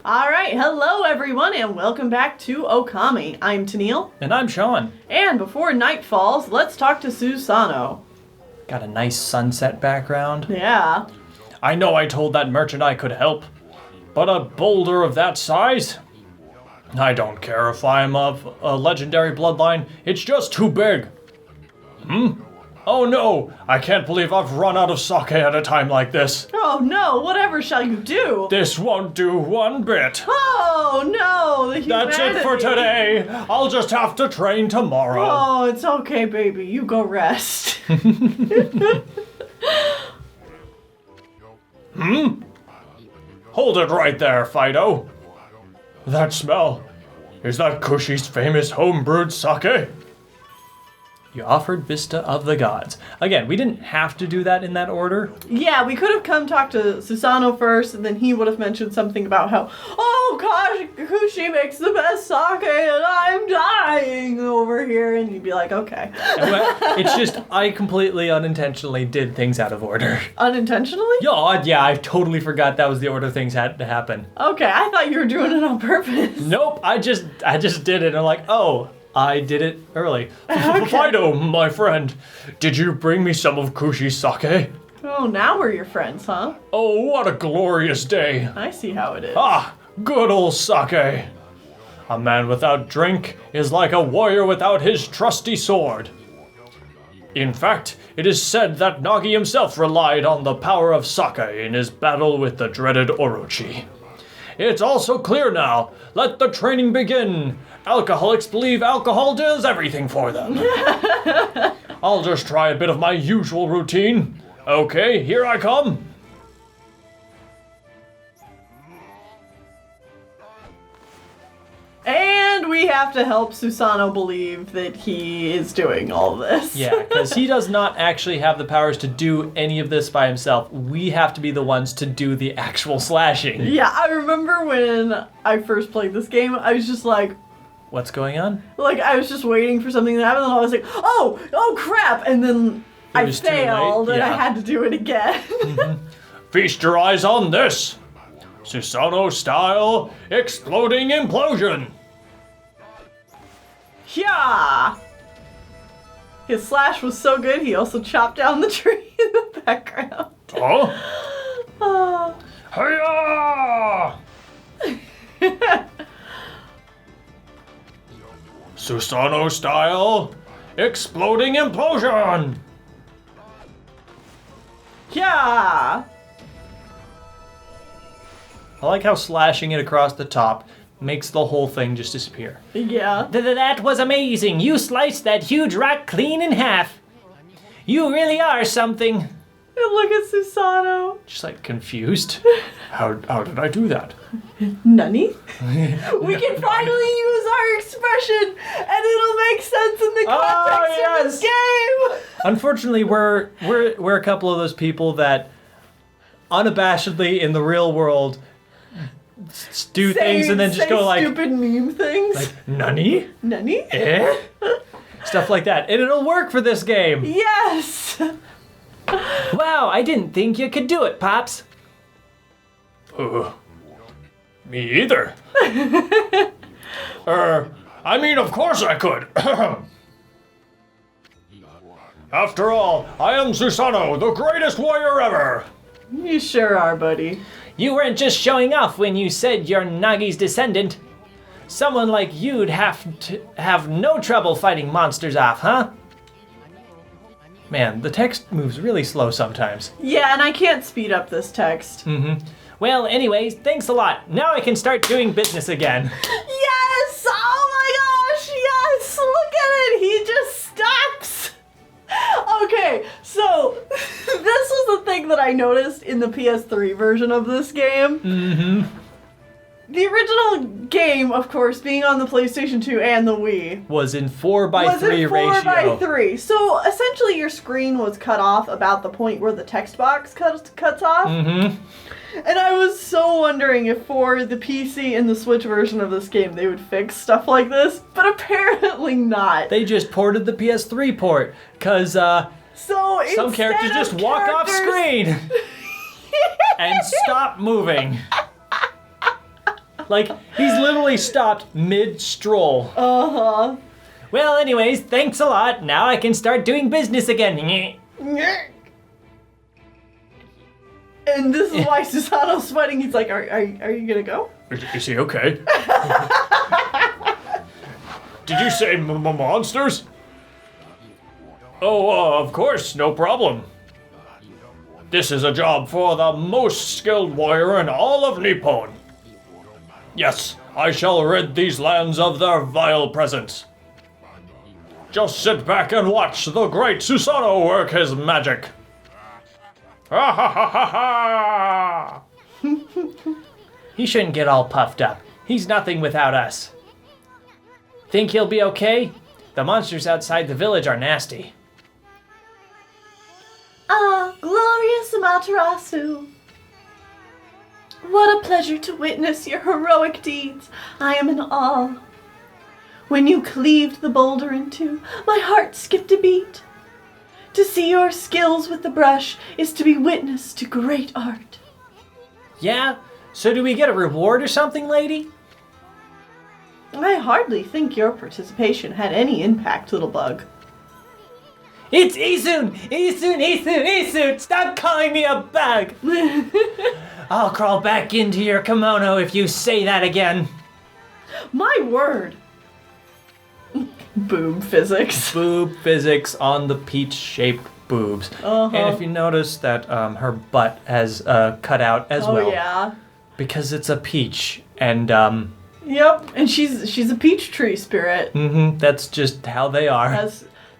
Alright, hello everyone and welcome back to Okami. I'm Tennille. And I'm Sean. And before night falls, let's talk to Susano. Got a nice sunset background. Yeah. I know I told that merchant I could help, but a boulder of that size? I don't care if I'm of a legendary bloodline, it's just too big. Oh no, I can't believe I've run out of sake at a time like this. Oh no, whatever shall you do? This won't do one bit. Oh no, the humanity. That's it for today. I'll just have to train tomorrow. Oh, it's okay, baby. You go rest. Hold it right there, Fido. That smell. Is that Kushi's famous homebrewed sake? You offered Vista of the Gods. Again, we didn't have to do that in that order. Yeah, we could have come talk to Susano first, and then he would have mentioned something about how, oh gosh, Kushi makes the best sake, and I'm dying over here, and you'd be like, okay. It's just, I completely unintentionally did things out of order. Unintentionally? Yeah, I totally forgot that was the order things had to happen. Okay, I thought you were doing it on purpose. Nope, I just did it, and I'm like, oh, I did it early. Okay. Fido, my friend, did you bring me some of Kushi's sake? Oh, now we're your friends, huh? Oh, what a glorious day. I see how it is. Ah, good old sake. A man without drink is like a warrior without his trusty sword. In fact, it is said that Nagi himself relied on the power of sake in his battle with the dreaded Orochi. It's also clear now. Let the training begin. Alcoholics believe alcohol does everything for them. I'll just try a bit of my usual routine. Okay, here I come. And we have to help Susano believe that he is doing all this. Yeah, because he does not actually have the powers to do any of this by himself. We have to be the ones to do the actual slashing. Yeah, I remember when I first played this game, I was just like, What's going on? like, I was just waiting for something to happen, and I was like, oh crap, and then I failed, and I had to do it again. Feast your eyes on this. Susanoo style exploding implosion. Yeah! His slash was so good, he also chopped down the tree in the background. Oh? Hiya! Susanoo style exploding implosion. Yeah! I like how slashing it across the top makes the whole thing just disappear. Yeah. That was amazing. You sliced that huge rock clean in half. You really are something. And look at Susano. Just like confused. How did I do that? Nani? We can finally use our expression, and it'll make sense in the context of this game. Unfortunately, we're a couple of those people that unabashedly in the real world do things and then just go like stupid meme things. Like nani? Nani? Eh? Stuff like that. And it'll work for this game. Yes. Wow, I didn't think you could do it, Pops. Me either. I mean, of course I could. After all, I am Susano, the greatest warrior ever. You sure are, buddy. You weren't just showing off when you said you're Nagi's descendant. Someone like you'd have to have no trouble fighting monsters off, huh? Man, the text moves really slow sometimes. Yeah, and I can't speed up this text. Well, anyways, thanks a lot. Now I can start doing business again. Yes! Oh my gosh, yes! Look at it! He just stops! Okay, so this was the thing that I noticed in the PS3 version of this game. The original game, of course, being on the PlayStation 2 and the Wii, was in 4:3 ratio. 4:3. So essentially your screen was cut off about the point where the text box cuts off. And I was so wondering if for the PC and the Switch version of this game they would fix stuff like this, but apparently not. They just ported the PS3 port, because so some characters just walk off screen and stop moving. Like, he's literally stopped mid-stroll. Uh-huh. Well, anyways, thanks a lot. Now I can start doing business again. And this is why Susano's sweating. He's like, are you gonna go? Is he okay? Did you say monsters? Oh, of course, no problem. This is a job for the most skilled warrior in all of Nippon. Yes, I shall rid these lands of their vile presence. Just sit back and watch the great Susano work his magic. Ha ha ha ha ha! He shouldn't get all puffed up. He's nothing without us. Think he'll be okay? The monsters outside the village are nasty. Ah, glorious Amaterasu. What a pleasure to witness your heroic deeds. I am in awe. When you cleaved the boulder in two, my heart skipped a beat. To see your skills with the brush is to be witness to great art. Yeah? So do we get a reward or something, lady? I hardly think your participation had any impact, little bug. It's Isun! Isun, Isun, Isun! Stop calling me a bug! I'll crawl back into your kimono if you say that again. My word! Boob physics. Boob physics on the peach-shaped boobs. Uh-huh. And if you notice that her butt has cut out as well. Oh, yeah. Because it's a peach. And, Yep, and she's a peach tree spirit. that's just how they are.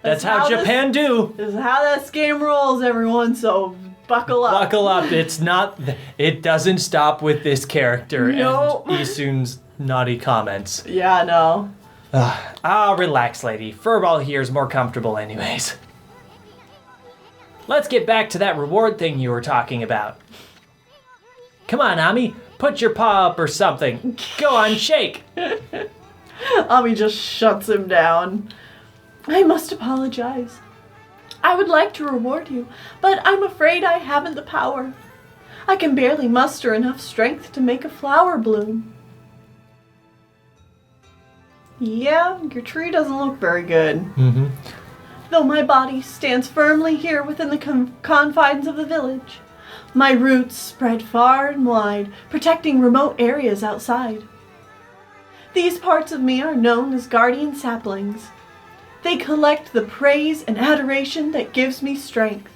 That's how Japan do. This is how this game rolls, everyone, so buckle up. Buckle up. It doesn't stop with this character Nope. and Isun's naughty comments. Yeah, no. Relax, lady. Furball here is more comfortable anyways. Let's get back to that reward thing you were talking about. Come on, Ami. Put your paw up or something. Go on, shake. Ami just shuts him down. I must apologize. I would like to reward you, but I'm afraid I haven't the power. I can barely muster enough strength to make a flower bloom. Yeah, your tree doesn't look very good. Though my body stands firmly here within the confines of the village. My roots spread far and wide, protecting remote areas outside. These parts of me are known as guardian saplings. They collect the praise and adoration that gives me strength.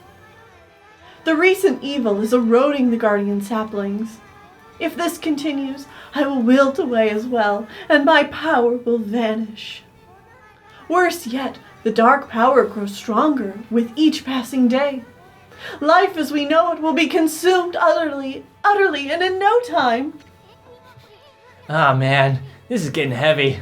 The recent evil is eroding the guardian saplings. If this continues, I will wilt away as well, and my power will vanish. Worse yet, the dark power grows stronger with each passing day. Life as we know it will be consumed utterly, and in no time. Oh man, this is getting heavy.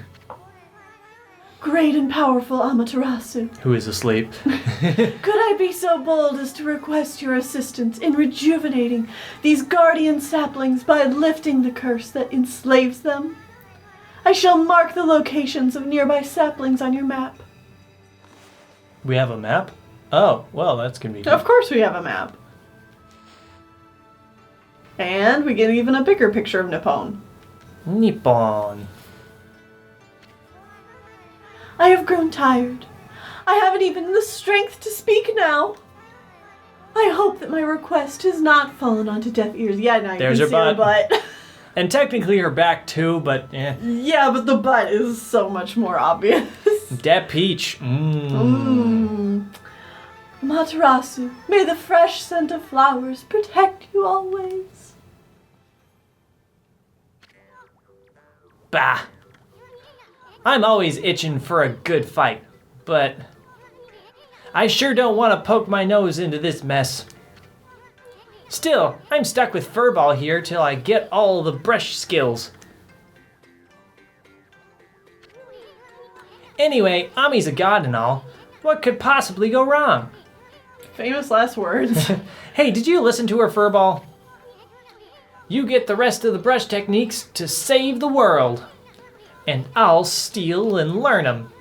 Great and powerful Amaterasu, Who is asleep? could I be so bold as to request your assistance in rejuvenating these guardian saplings by lifting the curse that enslaves them? I shall mark the locations of nearby saplings on your map. We have a map? Oh, well, that's convenient. Of course we have a map. And we get even a bigger picture of Nippon. Nippon. I have grown tired. I haven't even the strength to speak now. I hope that my request has not fallen onto deaf ears. Yeah, now you There's can her see her butt. And technically her back too, but eh. Yeah, but the butt is so much more obvious. Dat peach. Amaterasu, may the fresh scent of flowers protect you always. Bah. I'm always itching for a good fight, but I sure don't want to poke my nose into this mess. Still, I'm stuck with Furball here till I get all the brush skills. Anyway, Ami's a god and all. What could possibly go wrong? Famous last words. Hey, did you listen to her, Furball? You get the rest of the brush techniques to save the world. And I'll steal and learn them.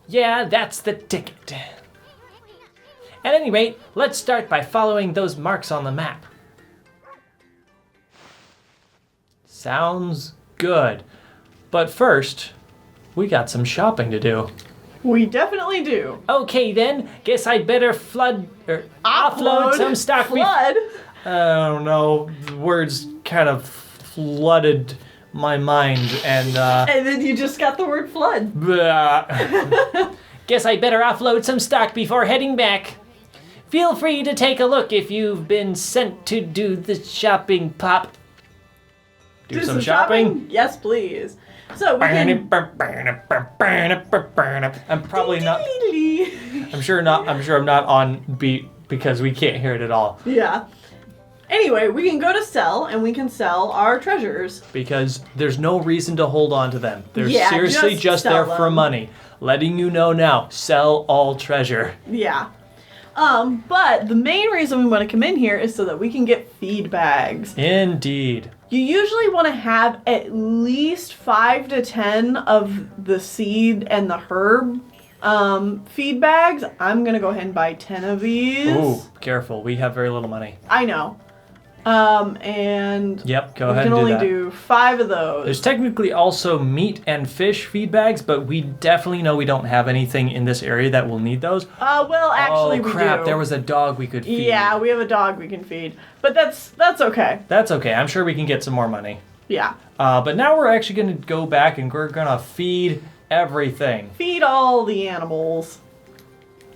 Yeah, that's the ticket. At any rate, let's start by following those marks on the map. Sounds good. But first, we got some shopping to do. We definitely do. Okay then, guess I'd better offload some stock. Flood? I don't know, the words kind of flooded my mind and And then you just got the word flood. Guess I better offload some stock before heading back. Feel free to take a look if you've been sent to do the shopping, Pop. Do some shopping? Yes, please. So we can... I'm probably not. I'm sure I'm not on beat because we can't hear it at all. Yeah. Anyway, we can go to sell and we can sell our treasures. Because there's no reason to hold on to them. They're Yeah, seriously just sell there for them. money. Letting you know now, sell all treasure. Yeah. But the main reason we want to come in here is so that we can get feed bags. Indeed. You usually want to have at least 5 to 10 of the seed and the herb feed bags. I'm going to go ahead and buy 10 of these. Ooh, careful. We have very little money. I know. And Yep, go we ahead can and do only that. do 5 of those. There's technically also meat and fish feed bags, but we definitely know we don't have anything in this area that will need those. Well, actually, oh, we crap, do. there was a dog we could feed. Yeah, we have a dog we can feed. But that's okay. That's okay. I'm sure we can get some more money. Yeah. But now we're actually going to go back and we're going to feed everything. Feed all the animals.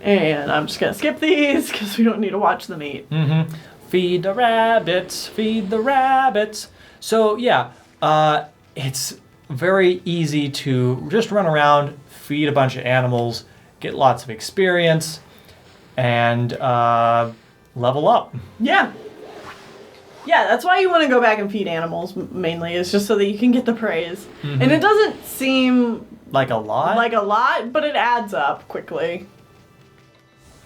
And I'm just going to skip these because we don't need to watch them eat. Mm-hmm. Feed the rabbits, feed the rabbits. So yeah, it's very easy to just run around, feed a bunch of animals, get lots of experience, and level up. Yeah. Yeah, that's why you want to go back and feed animals mainly, is just so that you can get the praise. Mm-hmm. And it doesn't seem Like a lot? like a lot, but it adds up quickly.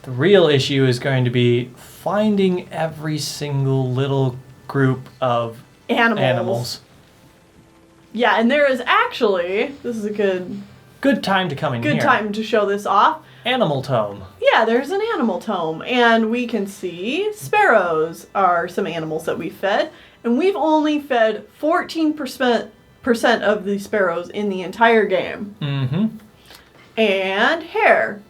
The real issue is going to be finding every single little group of animals. Yeah, and there is actually, this is a Good time to come in here. good time to show this off. Animal tome. Yeah, there's an animal tome, and we can see sparrows are some animals that we fed, and we've only fed 14% of the sparrows in the entire game. Mm-hmm. And hare.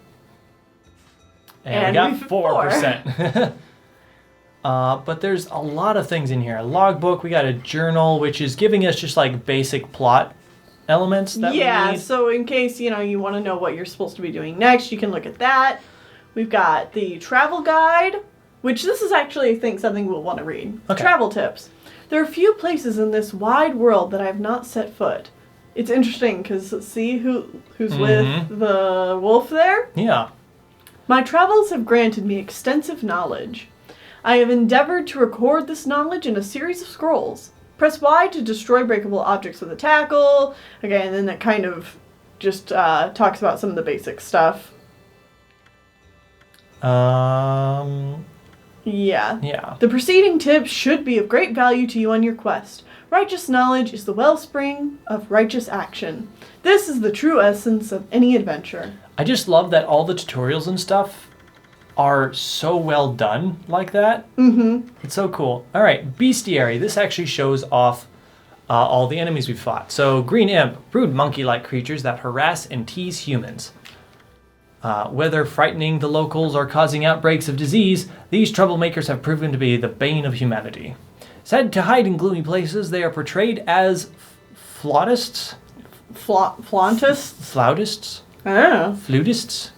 And we got we've 4%. But there's a lot of things in here. A logbook, we got a journal, which is giving us just like basic plot elements that we need. So in case, you want to know what you're supposed to be doing next, you can look at that. We've got the travel guide, which this is actually, I think, something we'll want to read. Okay. Travel tips. There are few places in this wide world that I have not set foot. It's interesting because see who's with the wolf there? Yeah. My travels have granted me extensive knowledge. I have endeavored to record this knowledge in a series of scrolls. Press Y to destroy breakable objects with a tackle. Okay, and then that kind of just talks about some of the basic stuff. Yeah. Yeah. The preceding tips should be of great value to you on your quest. Righteous knowledge is the wellspring of righteous action. This is the true essence of any adventure. I just love that all the tutorials and stuff are so well done like that. Mm-hmm. It's so cool. All right, bestiary. This actually shows off all the enemies we've fought. So, green imp, rude monkey-like creatures that harass and tease humans. Whether frightening the locals or causing outbreaks of disease, these troublemakers have proven to be the bane of humanity. Said to hide in gloomy places, they are portrayed as flautists? Flauntists? Flautists? I don't know. Flutists?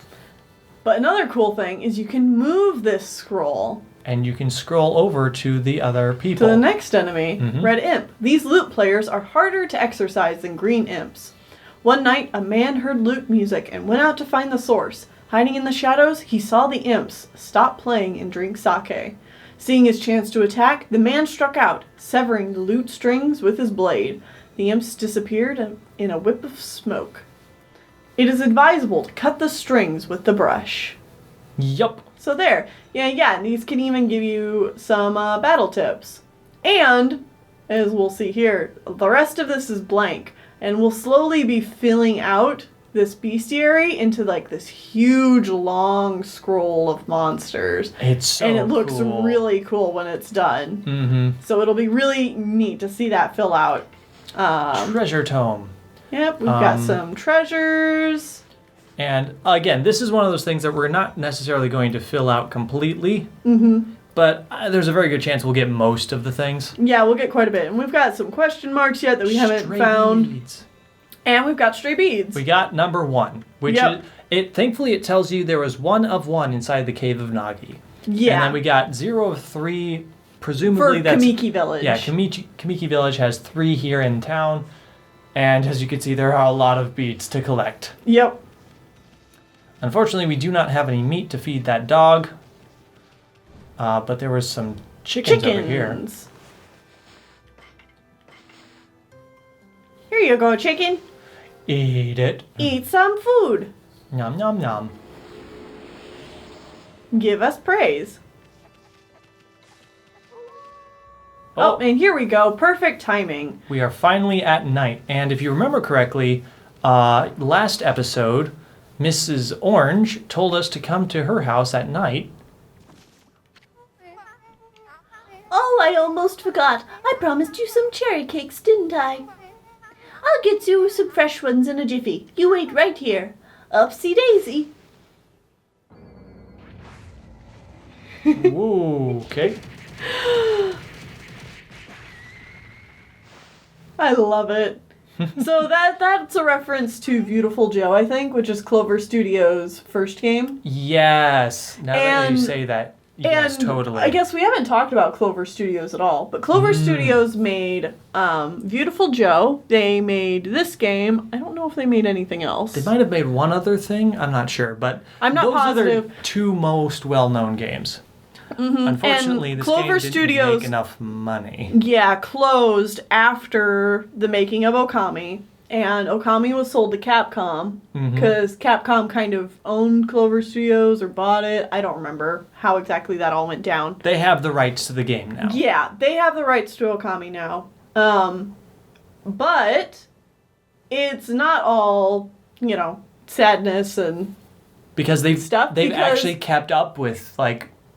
But another cool thing is you can move this scroll And you can scroll over to the other people. to the next enemy, Mhm. Red Imp. These loot players are harder to exercise than green imps. One night, a man heard lute music and went out to find the source. Hiding in the shadows, he saw the imps stop playing and drink sake. Seeing his chance to attack, the man struck out, severing the lute strings with his blade. The imps disappeared in a whip of smoke. It is advisable to cut the strings with the brush. Yup. So there. Yeah, and these can even give you some battle tips. And, as we'll see here, the rest of this is blank. And we'll slowly be filling out this bestiary into like this huge long scroll of monsters. It's so and it looks cool. really cool when it's done. Mm-hmm. So it'll be really neat to see that fill out. Treasure tome. Yep, we've got some treasures. And again, this is one of those things that we're not necessarily going to fill out completely. But there's a very good chance we'll get most of the things. Yeah, we'll get quite a bit. And we've got some question marks yet that we haven't found. Beads. And we've got stray beads. We got number 1, which is, thankfully it tells you there was 1 of 1 inside the cave of Nagi. Yeah. And then we got 0 of 3, presumably for that's... Kamiki Village. Yeah, Kamiki Village has 3 here in town. And as you can see, there are a lot of beads to collect. Yep. Unfortunately, we do not have any meat to feed that dog. But there was some chickens over here. Here you go, chicken. Eat it. Eat some food. Nom nom nom. Give us praise. Oh, and here we go. Perfect timing. We are finally at night. And if you remember correctly, last episode, Mrs. Orange told us to come to her house at night. Oh, I almost forgot. I promised you some cherry cakes, didn't I? I'll get you some fresh ones in a jiffy. You wait right here. Upsy daisy. Ooh, okay. I love it. So that's a reference to Beautiful Joe, I think, which is Clover Studios' first game. Yes. Now that you say that, yes, totally. I guess we haven't talked about Clover Studios at all, but Clover Studios made Beautiful Joe. They made this game. I don't know if they made anything else. They might have made one other thing. I'm not sure, but I'm not positive. Are the 2 most well-known games. Unfortunately, and this Clover game Studios, didn't make enough money. Yeah, closed after the making of Okami. And Okami was sold to Capcom because Capcom kind of owned Clover Studios or bought it. I don't remember how exactly that all went down. They have the rights to the game now. Yeah, they have the rights to Okami now. But it's not all, sadness and because they've stuff. They've actually kept up with,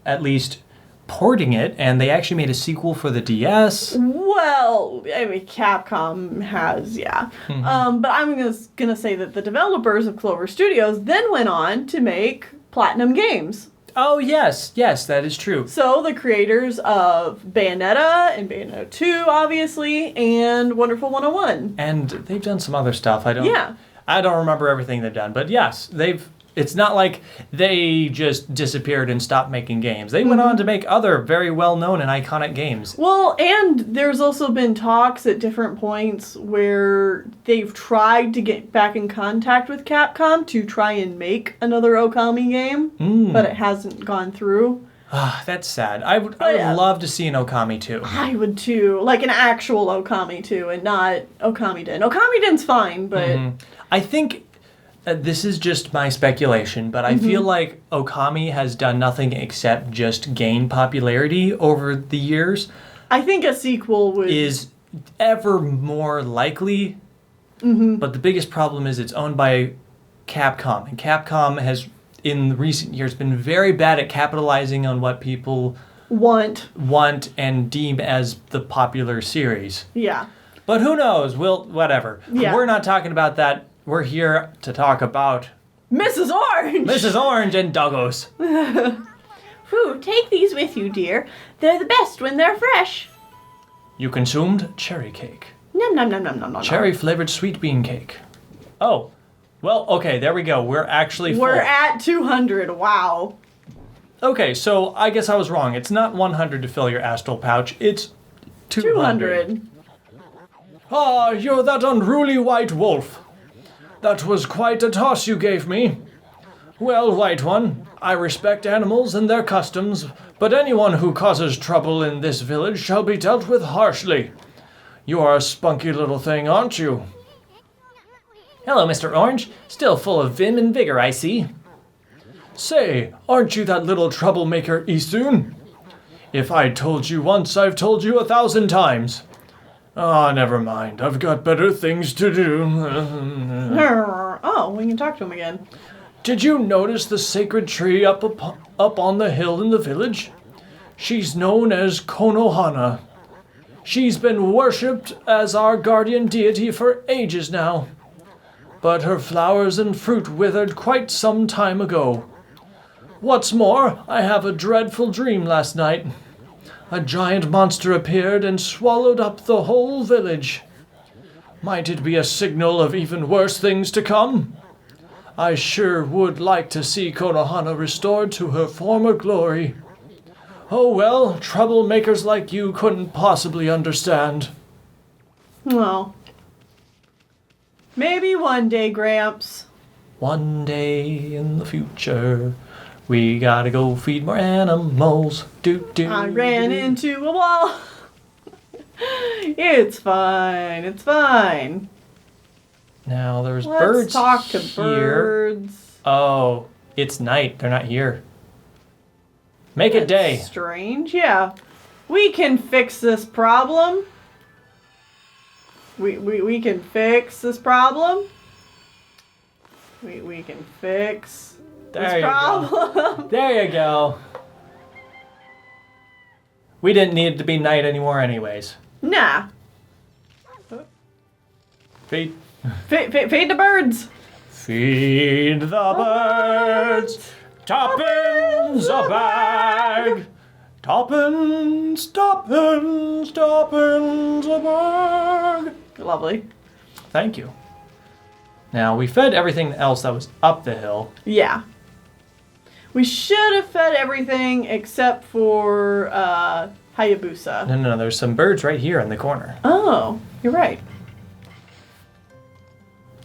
at least porting it, and they actually made a sequel for the DS. Well, I mean, Capcom has, yeah. But I'm gonna say that the developers of Clover Studios then went on to make Platinum Games. Oh, yes, that is true. So the creators of Bayonetta and Bayonetta 2, obviously, and Wonderful 101. And they've done some other stuff. I don't remember everything they've done, but yes, it's not like they just disappeared and stopped making games. They went on to make other very well-known and iconic games. Well, and there's also been talks at different points where they've tried to get back in contact with Capcom to try and make another Okami game, but it hasn't gone through. That's sad. I would love to see an Okami 2. I would too. Like an actual Okami 2 and not Okami Den. Okami Den's fine, but... I think... this is just my speculation, but I feel like Okami has done nothing except just gain popularity over the years. I think a sequel is ever more likely, but the biggest problem is it's owned by Capcom, and Capcom has, in recent years, been very bad at capitalizing on what people want and deem as the popular series. Yeah. But who knows? Whatever. Yeah. We're not talking about that. We're here to talk about Mrs. Orange! Mrs. Orange and doggos. Whew, take these with you, dear. They're the best when they're fresh. You consumed cherry cake. Nom nom nom nom nom nom. Cherry-flavored sweet bean cake. Oh. Well, okay, there we go. We're actually full. We're at 200. Wow. Okay, so I guess I was wrong. It's not 100 to fill your astral pouch. It's 200. Ah, you're that unruly white wolf. That was quite a toss you gave me. Well, White One, I respect animals and their customs, but anyone who causes trouble in this village shall be dealt with harshly. You are a spunky little thing, aren't you? Hello, Mr. Orange. Still full of vim and vigor, I see. Say, aren't you that little troublemaker, Isun? If I told you once, I've told you 1,000 times. Ah, never mind. I've got better things to do. Oh, we can talk to him again. Did you notice the sacred tree up on the hill in the village? She's known as Konohana. She's been worshipped as our guardian deity for ages now. But her flowers and fruit withered quite some time ago. What's more, I have a dreadful dream last night. A giant monster appeared and swallowed up the whole village. Might it be a signal of even worse things to come? I sure would like to see Konohana restored to her former glory. Oh well, troublemakers like you couldn't possibly understand. Well, maybe one day, Gramps. One day in the future, we gotta go feed more animals. I ran into a wall. It's fine. It's fine. Now there's Let's birds talk to here. birds. Oh, it's night. They're not here. Make it day. Strange, yeah. We can fix this problem. We can fix this problem. We can fix There this you problem. go. There you go. We didn't need it to be night anymore anyways. Nah. Feed. Feed the birds. Feed the birds. Toppins a bag. Toppins, toppins, toppins a bag. Lovely. Thank you. Now, we fed everything else that was up the hill. Yeah. We should have fed everything except for Hayabusa. No, there's some birds right here in the corner. Oh, you're right.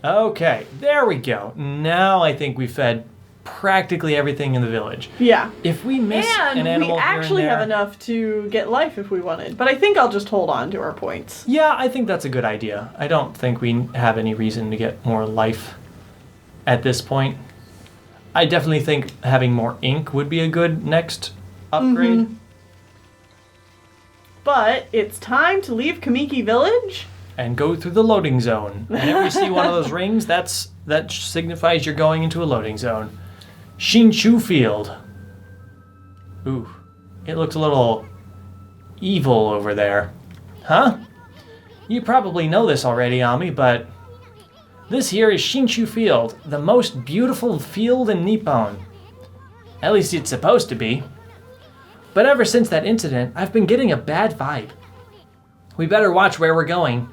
Okay, there we go. Now I think we fed practically everything in the village. Yeah. If we miss And an animal we actually here and have there, enough to get life if we wanted. But I think I'll just hold on to our points. yeah, I think that's a good idea. I don't think we have any reason to get more life at this point. I definitely think having more ink would be a good next upgrade. Mm-hmm. But it's time to leave Kamiki Village. And go through the loading zone. And if we see one of those rings, that signifies you're going into a loading zone. Shinshu Field. Ooh, it looks a little evil over there. Huh? You probably know this already, Ami, but this here is Shinshu Field, the most beautiful field in Nippon. At least it's supposed to be. But ever since that incident, I've been getting a bad vibe. We better watch where we're going.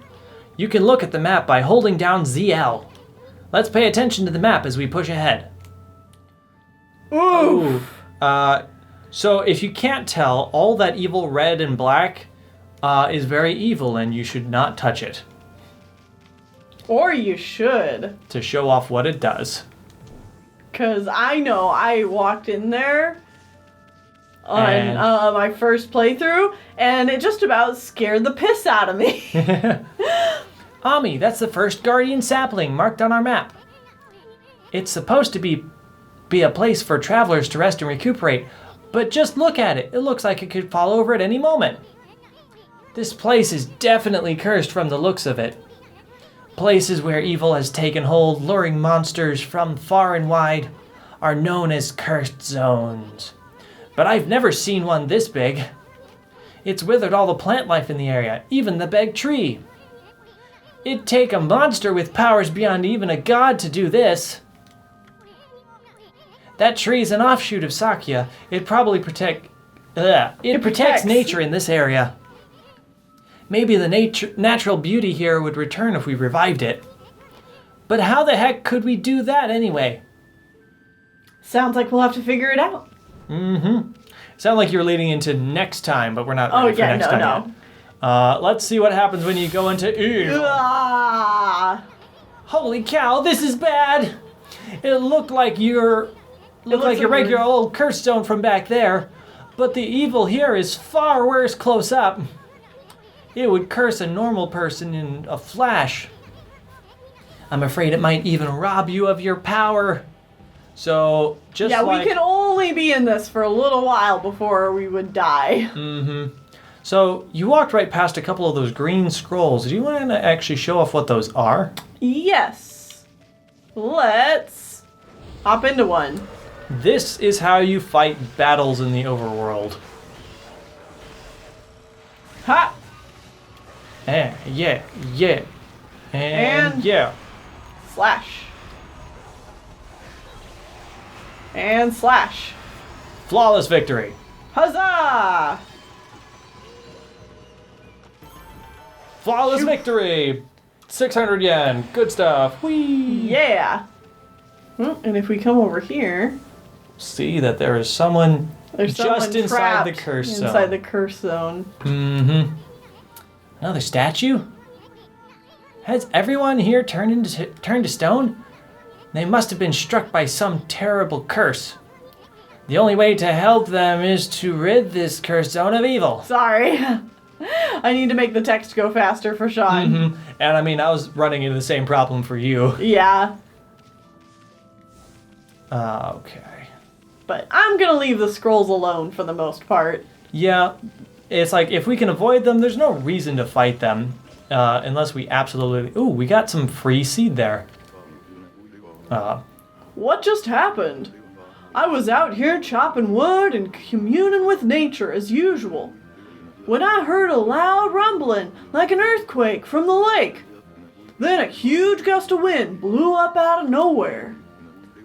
You can look at the map by holding down ZL. Let's pay attention to the map as we push ahead. Ooh. So if you can't tell, all that evil red and black is very evil and you should not touch it. Or you should. To show off what it does. Because I know I walked in there on And- my first playthrough, and it just about scared the piss out of me. Ami, that's the first guardian sapling marked on our map. It's supposed to be a place for travelers to rest and recuperate, but just look at it. It looks like it could fall over at any moment. This place is definitely cursed from the looks of it. Places where evil has taken hold, luring monsters from far and wide, are known as cursed zones. But I've never seen one this big. It's withered all the plant life in the area, even the big tree. It'd take a monster with powers beyond even a god to do this. That tree's an offshoot of Sakya. It probably protects nature in this area. Maybe the natural beauty here would return if we revived it. But how the heck could we do that anyway? Sounds like we'll have to figure it out. Mm-hmm. Sound like you're leading into next time, but we're not ready for next time yet. Let's see what happens when you go into evil. Ah. Holy cow, this is bad! It looked like your regular old curse zone from back there, but the evil here is far worse close up. It would curse a normal person in a flash. I'm afraid it might even rob you of your power. So, just we can only be in this for a little while before we would die. Mm-hmm. So, you walked right past a couple of those green scrolls. Do you want to actually show off what those are? Yes. Let's hop into one. This is how you fight battles in the overworld. Ha! Yeah. And yeah. Slash. And slash. Flawless victory. Huzzah! Flawless victory. 600 yen. Good stuff. Whee! Yeah. Well, and if we come over here, See that there is someone there's just someone inside the trapped curse zone. inside the curse zone. Mm-hmm. Another statue? Has everyone here turned to stone? They must have been struck by some terrible curse. The only way to help them is to rid this cursed zone of evil. Sorry. I need to make the text go faster for Sean. Mm-hmm. And I mean, I was running into the same problem for you. Yeah. Okay. But I'm gonna leave the scrolls alone for the most part. Yeah, it's like if we can avoid them, there's no reason to fight them. Unless we absolutely... Ooh, we got some free seed there. What just happened? I was out here chopping wood and communing with nature as usual, when I heard a loud rumbling like an earthquake from the lake. Then a huge gust of wind blew up out of nowhere.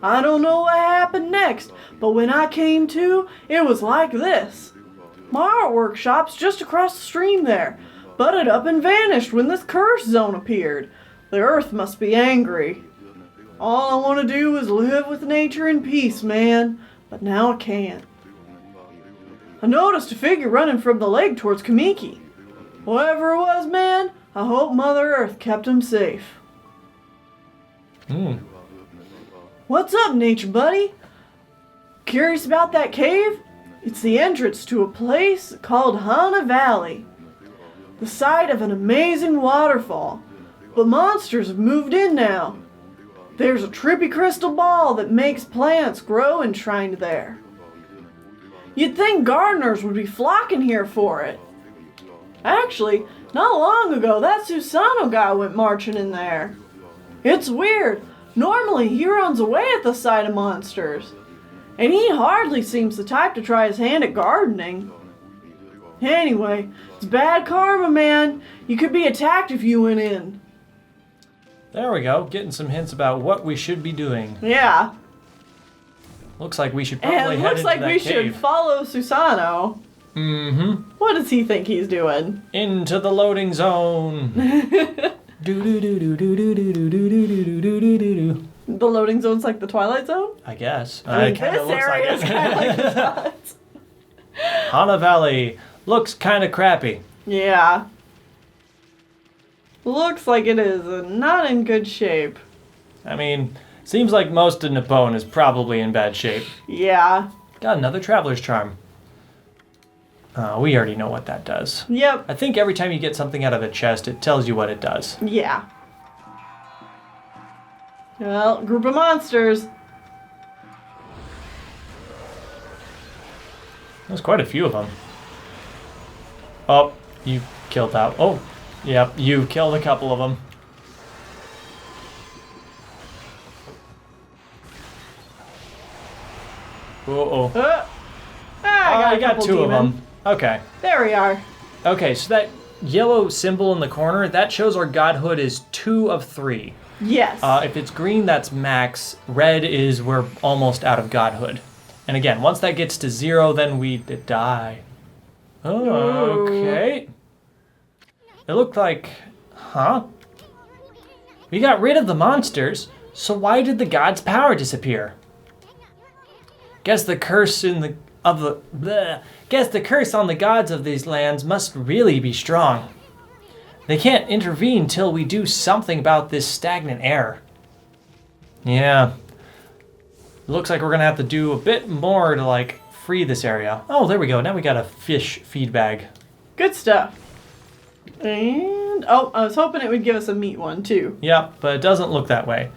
I don't know what happened next, but when I came to, it was like this. My art workshop's just across the stream there, butted up and vanished when this curse zone appeared. The earth must be angry. All I want to do is live with nature in peace, man, but now I can't. I noticed a figure running from the lake towards Kamiki. Whoever it was, man, I hope Mother Earth kept him safe. What's up, nature buddy? Curious about that cave? It's the entrance to a place called Hana Valley, the site of an amazing waterfall, but monsters have moved in now. There's a trippy crystal ball that makes plants grow enshrined there. You'd think gardeners would be flocking here for it. Actually, not long ago, that Susano guy went marching in there. It's weird. Normally, he runs away at the sight of monsters. And he hardly seems the type to try his hand at gardening. Anyway, it's bad karma, man. You could be attacked if you went in. There we go, getting some hints about what we should be doing. Yeah. Looks like we should And probably it head looks into like that we cave. should follow Susano. Mm-hmm. What does he think he's doing? Into the loading zone. Do-do-do-do-do-do-do-do-do-do-do-do-do. The loading zone's like the Twilight Zone? I guess. I mean, It kinda this looks area is like kind of like it. the Twilight Zone. Hana Valley looks kind of crappy. Yeah. Looks like it is not in good shape. I mean, seems like most of Nippon is probably in bad shape. Yeah. Got another traveler's charm. We already know what that does. Yep. I think every time you get something out of a chest, it tells you what it does. Yeah. Well, group of monsters. There's quite a few of them. Oh, you killed that. Oh, yep, you killed a couple of them. Uh-oh. I got a couple two of demon. them. Okay. There we are. Okay, so that yellow symbol in the corner, that shows our godhood is 2 of 3. Yes. If it's green, that's max. Red is we're almost out of godhood. And again, once that gets to 0, then we die. Oh, okay. It looked like... Huh? We got rid of the monsters, so why did the god's power disappear? Guess the curse Guess the curse on the gods of these lands must really be strong. They can't intervene till we do something about this stagnant air. Yeah. Looks like we're gonna have to do a bit more to like free this area. Oh, there we go. Now we got a fish feed bag. Good stuff. And, oh, I was hoping it would give us a meat one too. Yep, but it doesn't look that way.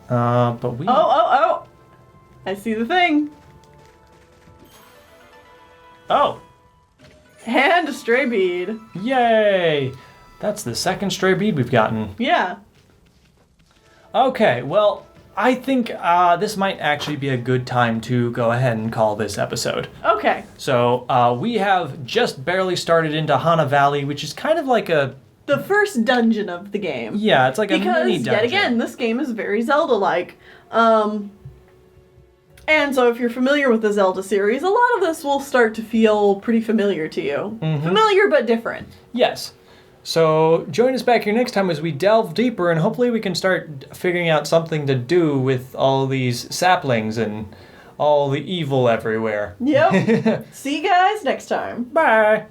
But we... Oh. I see the thing. Oh! And a stray bead. Yay! That's the second stray bead we've gotten. Yeah. Okay, well, I think this might actually be a good time to go ahead and call this episode. Okay. So we have just barely started into Hana Valley, which is kind of like The first dungeon of the game. Yeah, it's like a mini Because, dungeon. yet again, this game is very Zelda-like. And so if you're familiar with the Zelda series, a lot of this will start to feel pretty familiar to you. Mm-hmm. Familiar but different. Yes. So join us back here next time as we delve deeper, and hopefully we can start figuring out something to do with all these saplings and all the evil everywhere. Yep. See you guys next time. Bye.